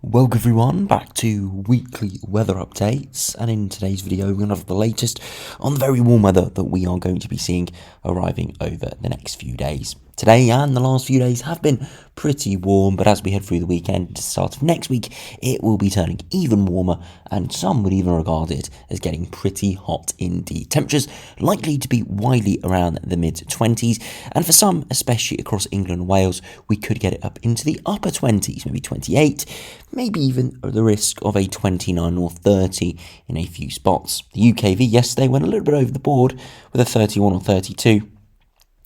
Welcome everyone back to weekly weather updates, and in today's video we're going to have the latest on the very warm weather that we are going to be seeing arriving over the next few days. Today and the last few days have been pretty warm, but as we head through the weekend to the start of next week, it will be turning even warmer, and some would even regard it as getting pretty hot indeed. Temperatures likely to be widely around the mid-20s, and for some, especially across England and Wales, we could get it up into the upper 20s, maybe 28, maybe even the risk of a 29 or 30 in a few spots. The UKV yesterday went a little bit over the board with a 31 or 32,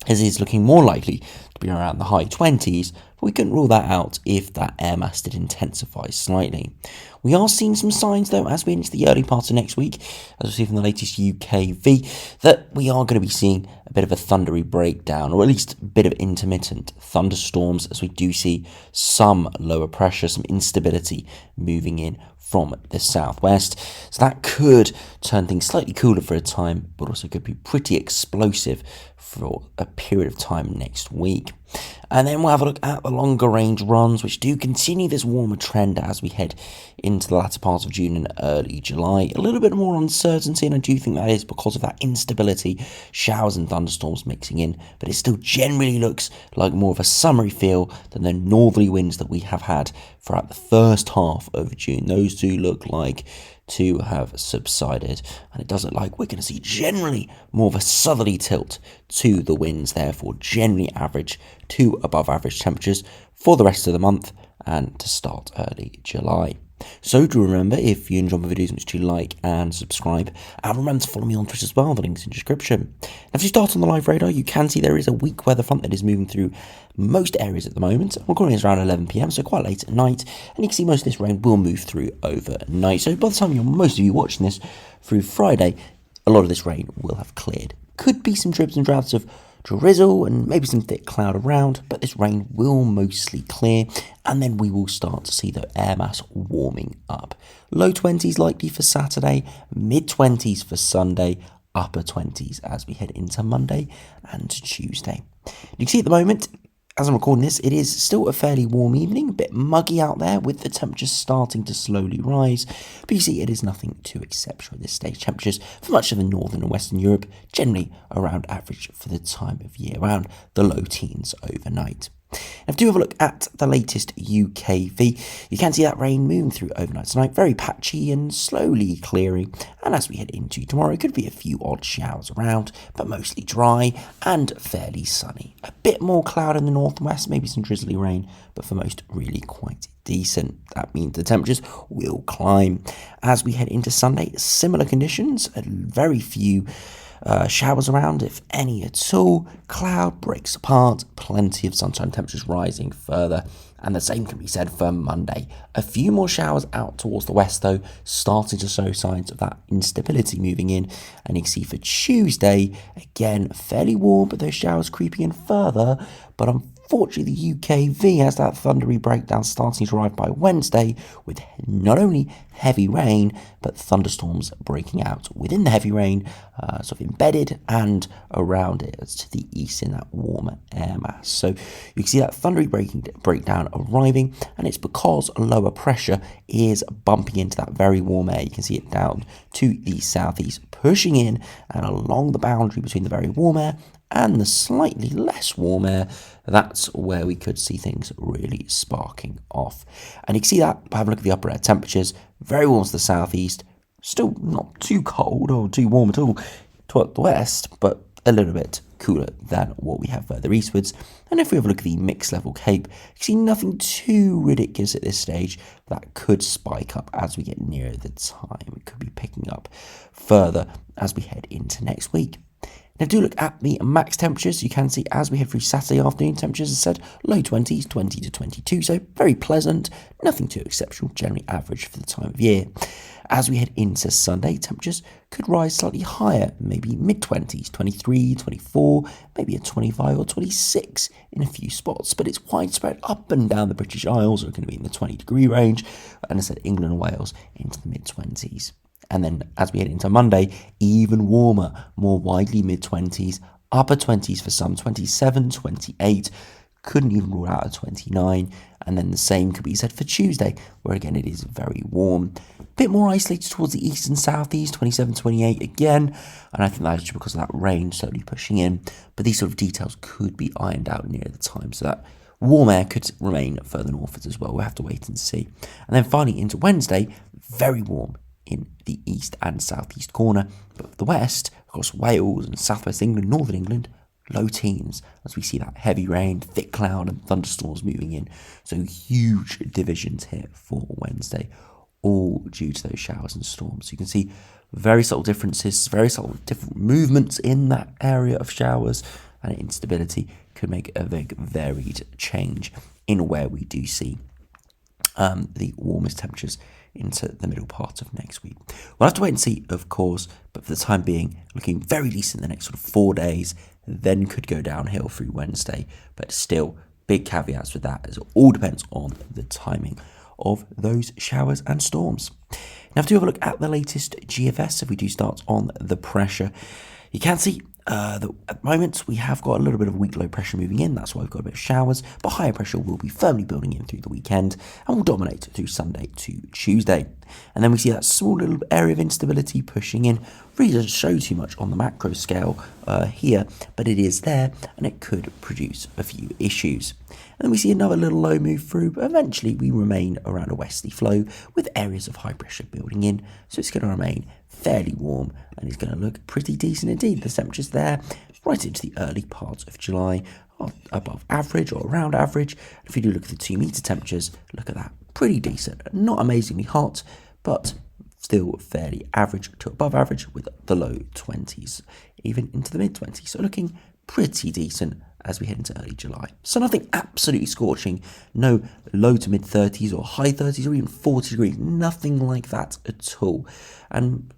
as it is looking more likely to be around the high 20s, but we couldn't rule that out if that air mass did intensify slightly. We are seeing some signs though as we into the early part of next week, as we see from the latest UKV, that we are going to be seeing a bit of a thundery breakdown, or at least a bit of intermittent thunderstorms, as we do see some lower pressure, some instability moving in from the southwest. So that could turn things slightly cooler for a time, but also could be pretty explosive for a period of time next week. And then we'll have a look at the longer range runs, which do continue this warmer trend as we head into the latter part of June and early July. A little bit more uncertainty, and I do think that is because of that instability, showers and thunderstorms mixing in, but it still generally looks like more of a summery feel than the northerly winds that we have had throughout the first half of June. Those do look like to have subsided, and it does look like we're going to see generally more of a southerly tilt to the winds, therefore generally average to above average temperatures for the rest of the month and to start early July. So do remember, if you enjoy my videos, make sure to like and subscribe, and remember to follow me on Twitter as well, the link's in the description. Now, if you start on the live radar, you can see there is a weak weather front that is moving through most areas at the moment. I'm recording this around 11 PM, so quite late at night, and you can see most of this rain will move through overnight. So by the time most of you watching this through Friday, a lot of this rain will have cleared. Could be some dribs and drabs of drizzle and maybe some thick cloud around, but this rain will mostly clear, and then we will start to see the air mass warming up. Low 20s likely for Saturday, mid 20s for Sunday, upper 20s as we head into Monday and Tuesday. You can see at the moment, as I'm recording this, it is still a fairly warm evening, a bit muggy out there with the temperatures starting to slowly rise, but you see it is nothing too exceptional at this stage. Temperatures for much of the northern and western Europe generally around average for the time of year, around the low teens overnight. Now, if you do have a look at the latest UKV, you can see that rain moving through overnight tonight, very patchy and slowly clearing, and as we head into tomorrow, it could be a few odd showers around, but mostly dry and fairly sunny. A bit more cloud in the north and west, maybe some drizzly rain, but for most really quite decent. That means the temperatures will climb. As we head into Sunday, similar conditions, very few showers around, if any at all. Cloud breaks apart, plenty of sunshine, temperatures rising further, and the same can be said for Monday. A few more showers out towards the west though, starting to show signs of that instability moving in, and you can see for Tuesday, again fairly warm, but those showers creeping in further, but unfortunately the UKV has that thundery breakdown starting to arrive by Wednesday, with not only heavy rain, but thunderstorms breaking out within the heavy rain, sort of embedded and around it to the east in that warmer air mass. So you can see that thundery breakdown arriving, and it's because lower pressure is bumping into that very warm air. You can see it down to the southeast, pushing in and along the boundary between the very warm air and the slightly less warm air. That's where we could see things really sparking off. And you can see that by having a look at the upper air temperatures, very warm to the southeast, still not too cold or too warm at all toward the west, but a little bit cooler than what we have further eastwards. And if we have a look at the mixed level Cape, you can see nothing too ridiculous at this stage. That could spike up as we get nearer the time. It could be picking up further as we head into next week. Now, do look at the max temperatures. You can see as we head through Saturday afternoon, temperatures, as I said, low 20s, 20 to 22, so very pleasant, nothing too exceptional, generally average for the time of year. As we head into Sunday, temperatures could rise slightly higher, maybe mid-20s, 23, 24, maybe a 25 or 26 in a few spots, but it's widespread up and down the British Isles, are going to be in the 20-degree range, and as I said, England and Wales into the mid-20s. And then as we head into Monday, even warmer, more widely mid-20s, upper 20s for some, 27, 28, couldn't even rule out a 29, and then the same could be said for Tuesday, where again it is very warm. A bit more isolated towards the east and southeast, 27, 28 again, and I think that's just because of that rain slowly pushing in, but these sort of details could be ironed out near the time, so that warm air could remain further northwards as well. We'll have to wait and see. And then finally into Wednesday, very warm in the east and southeast corner, but the west, across Wales and southwest England, northern England, low teens, as we see that heavy rain, thick cloud and thunderstorms moving in. So huge divisions here for Wednesday, all due to those showers and storms. So you can see very subtle differences, very subtle different movements in that area of showers, and instability could make a big varied change in where we do see the warmest temperatures into the middle part of next week. We'll have to wait and see, of course, but for the time being, looking very decent the next sort of 4 days, then could go downhill through Wednesday, but still big caveats with that, as it all depends on the timing of those showers and storms. Now, if we do have a look at the latest GFS, if we do start on the pressure, you can see that at the moment we have got a little bit of weak low pressure moving in. That's why we've got a bit of showers, but higher pressure will be firmly building in through the weekend and will dominate through Sunday to Tuesday. And then we see that small little area of instability pushing in. Really doesn't show too much on the macro scale here, but it is there and it could produce a few issues. And then we see another little low move through, but eventually we remain around a westerly flow with areas of high pressure building in. So it's going to remain fairly warm and it's going to look pretty decent indeed. The temperatures there right into the early parts of July are above average or around average. If you do look at the 2 meter temperatures, look at that, pretty decent. Not amazingly hot, but still fairly average to above average with the low 20s, even into the mid 20s. So looking pretty decent as we head into early July. So nothing absolutely scorching, no low to mid 30s or high 30s or even 40 degrees, nothing like that at all. And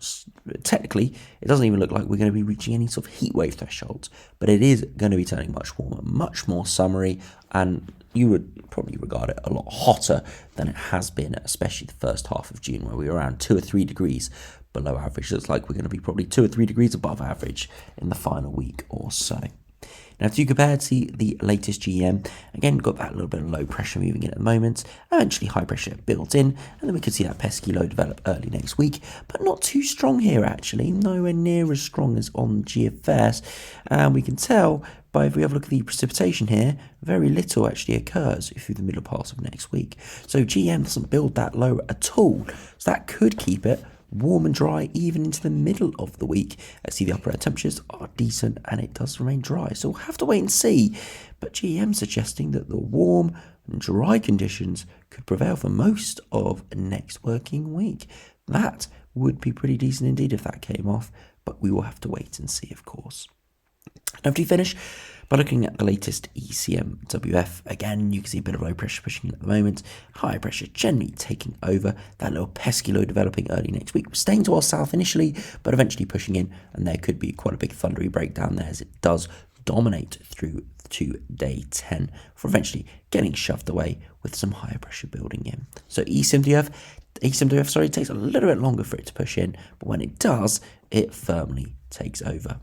technically, it doesn't even look like we're going to be reaching any sort of heat wave thresholds, but it is going to be turning much warmer, much more summery, and you would probably regard it a lot hotter than it has been, especially the first half of June, where we were around 2 or 3 degrees below average. Looks like we're going to be probably 2 or 3 degrees above average in the final week or so. Now, if you compare to the latest GEM, again, got that little bit of low pressure moving in at the moment, eventually high pressure built in, and then we could see that pesky low develop early next week, but not too strong here actually, nowhere near as strong as on GFS, and we can tell by, if we have a look at the precipitation here, very little actually occurs through the middle part of next week. So GEM doesn't build that low at all, so that could keep it warm and dry even into the middle of the week. I see the upper air temperatures are decent and it does remain dry, so we'll have to wait and see. But GEM suggesting that the warm and dry conditions could prevail for most of next working week. That would be pretty decent indeed if that came off, but we will have to wait and see, of course. Now, to finish by looking at the latest ECMWF, again, you can see a bit of low pressure pushing in at the moment, high pressure generally taking over, that little pesky low developing early next week, staying to our south initially, but eventually pushing in, and there could be quite a big thundery breakdown there as it does dominate through to day 10, for eventually getting shoved away with some higher pressure building in. So ECMWF takes a little bit longer for it to push in, but when it does, it firmly takes over.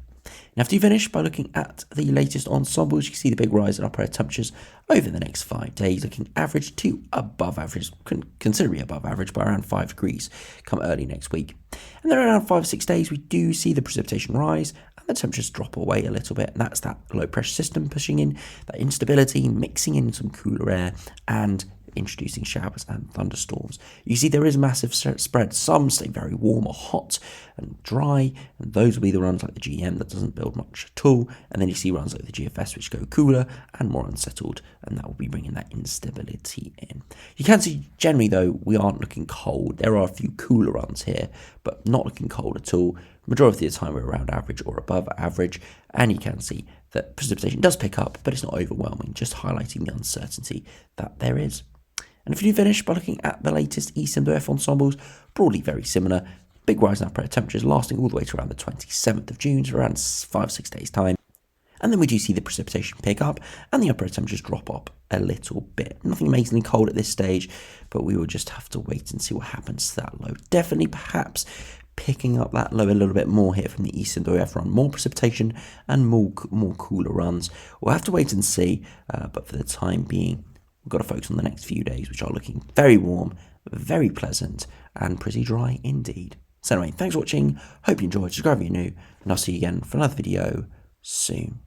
Now, after you finish by looking at the latest ensembles, you can see the big rise in upper air temperatures over the next 5 days, looking average to above average, considerably above average by around 5 degrees come early next week. And then around 5 or 6 days, we do see the precipitation rise and the temperatures drop away a little bit. And that's that low pressure system pushing in, that instability, mixing in some cooler air and introducing showers and thunderstorms. You see there is a massive spread. Some stay very warm or hot and dry, and those will be the runs like the GM that doesn't build much at all, and then you see runs like the GFS which go cooler and more unsettled, and that will be bringing that instability in. You can see generally though we aren't looking cold. There are a few cooler runs here, but not looking cold at all. Majority of the time we're around average or above average, and you can see that precipitation does pick up, but it's not overwhelming, just highlighting the uncertainty that there is. And if you do finish by looking at the latest ECMWF ensembles, broadly very similar. Big rise in upper air temperatures lasting all the way to around the 27th of June, so around 5-6 days time. And then we do see the precipitation pick up and the upper air temperatures drop up a little bit. Nothing amazingly cold at this stage, but we will just have to wait and see what happens to that low. Definitely perhaps picking up that low a little bit more here from the eastern, though we have run more precipitation and more cooler runs. We'll have to wait and see, but for the time being, we've got to focus on the next few days, which are looking very warm, very pleasant, and pretty dry indeed. So anyway, thanks for watching, hope you enjoyed, subscribe if you're new, and I'll see you again for another video soon.